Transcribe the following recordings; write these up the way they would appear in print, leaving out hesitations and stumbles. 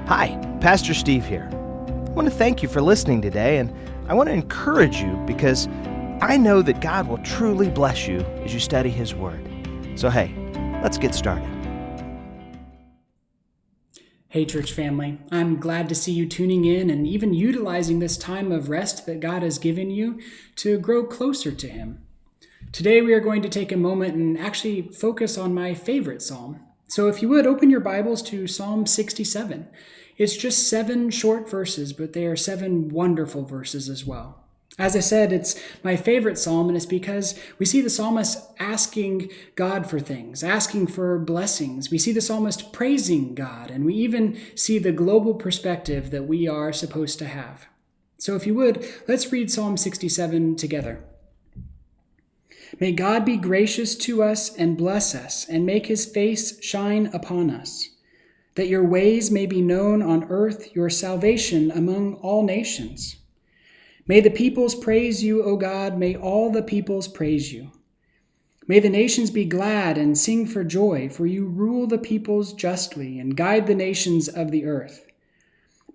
Hi, Pastor Steve here. I want to thank you for listening today, and I want to encourage you because I know that God will truly bless you as you study His Word. So hey, let's get started. Hey, church family. I'm glad to see you tuning in and even utilizing this time of rest that God has given you to grow closer to Him. Today we are going to take a moment and actually focus on my favorite psalm. So if you would, open your Bibles to Psalm 67. It's just 7 short verses, but they are 7 wonderful verses as well. As I said, it's my favorite psalm, and it's because we see the psalmist asking God for things, asking for blessings. We see the psalmist praising God, and we even see the global perspective that we are supposed to have. So if you would, let's read Psalm 67 together. May God be gracious to us and bless us, and make His face shine upon us, that your ways may be known on earth, your salvation among all nations. May the peoples praise you, O God, may all the peoples praise you. May the nations be glad and sing for joy, for you rule the peoples justly and guide the nations of the earth.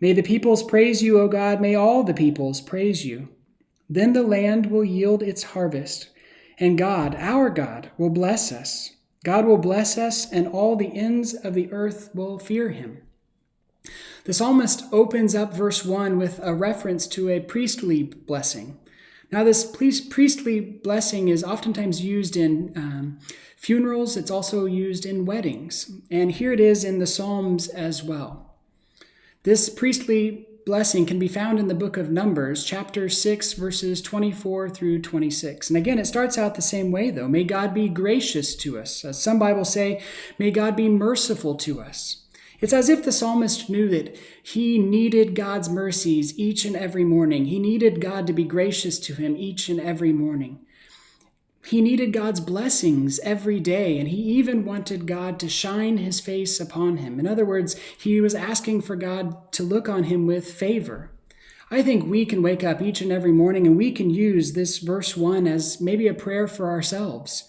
May the peoples praise you, O God, may all the peoples praise you. Then the land will yield its harvest, and God, our God, will bless us. God will bless us, and all the ends of the earth will fear Him. The psalmist opens up verse 1 with a reference to a priestly blessing. Now, this priestly blessing is oftentimes used in funerals. It's also used in weddings. And here it is in the Psalms as well. This priestly blessing can be found in the book of Numbers, chapter 6, verses 24 through 26. And again, it starts out the same way, though. May God be gracious to us. As some Bibles say, may God be merciful to us. It's as if the psalmist knew that he needed God's mercies each and every morning. He needed God to be gracious to him each and every morning. He needed God's blessings every day, and he even wanted God to shine His face upon him. In other words, he was asking for God to look on him with favor. I think we can wake up each and every morning and we can use this verse 1 as maybe a prayer for ourselves.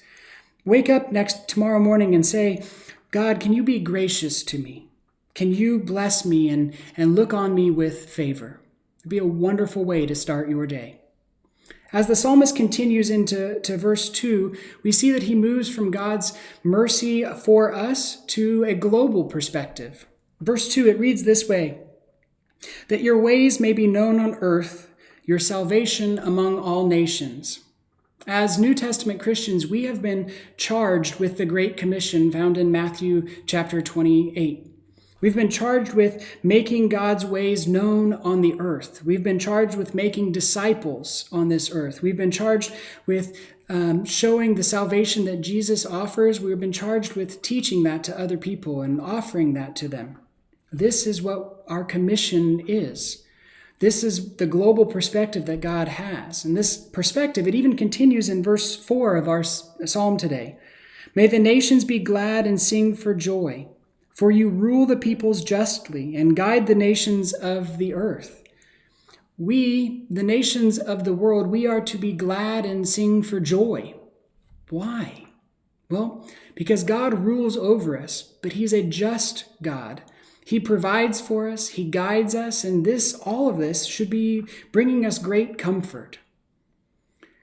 Wake up tomorrow morning and say, God, can you be gracious to me? Can you bless me and look on me with favor? It'd be a wonderful way to start your day. As the psalmist continues into verse 2, we see that he moves from God's mercy for us to a global perspective. Verse 2, it reads this way, that your ways may be known on earth, your salvation among all nations. As New Testament Christians, we have been charged with the Great Commission found in Matthew chapter 28. We've been charged with making God's ways known on the earth. We've been charged with making disciples on this earth. We've been charged with showing the salvation that Jesus offers. We've been charged with teaching that to other people and offering that to them. This is what our commission is. This is the global perspective that God has. And this perspective, it even continues in verse 4 of our psalm today. May the nations be glad and sing for joy. For you rule the peoples justly and guide the nations of the earth. We, the nations of the world, we are to be glad and sing for joy. Why? Well, because God rules over us, but He's a just God. He provides for us, He guides us, and all of this should be bringing us great comfort.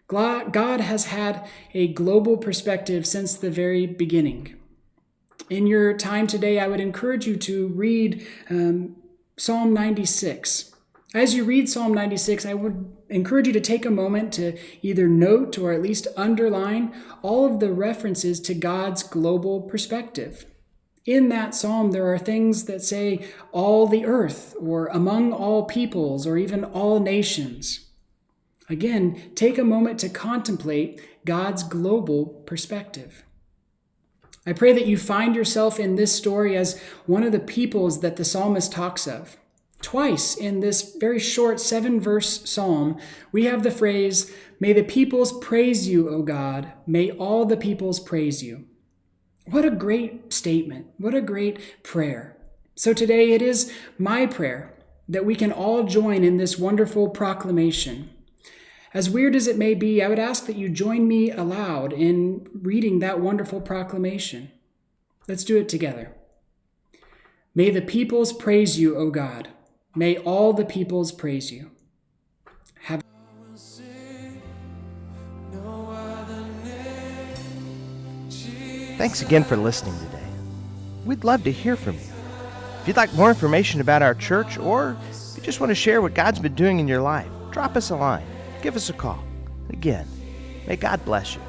God has had a global perspective since the very beginning. In your time today, I would encourage you to read Psalm 96. As you read Psalm 96, I would encourage you to take a moment to either note or at least underline all of the references to God's global perspective. In that psalm, there are things that say all the earth, or among all peoples, or even all nations. Again, take a moment to contemplate God's global perspective. I pray that you find yourself in this story as one of the peoples that the psalmist talks of. Twice in this very short 7-verse psalm, we have the phrase, may the peoples praise you, O God, may all the peoples praise you. What a great statement. What a great prayer. So today it is my prayer that we can all join in this wonderful proclamation. As weird as it may be, I would ask that you join me aloud in reading that wonderful proclamation. Let's do it together. May the peoples praise you, O God. May all the peoples praise you. Have Thanks again for listening today. We'd love to hear from you. If you'd like more information about our church, or if you just want to share what God's been doing in your life, drop us a line. Give us a call. Again, may God bless you.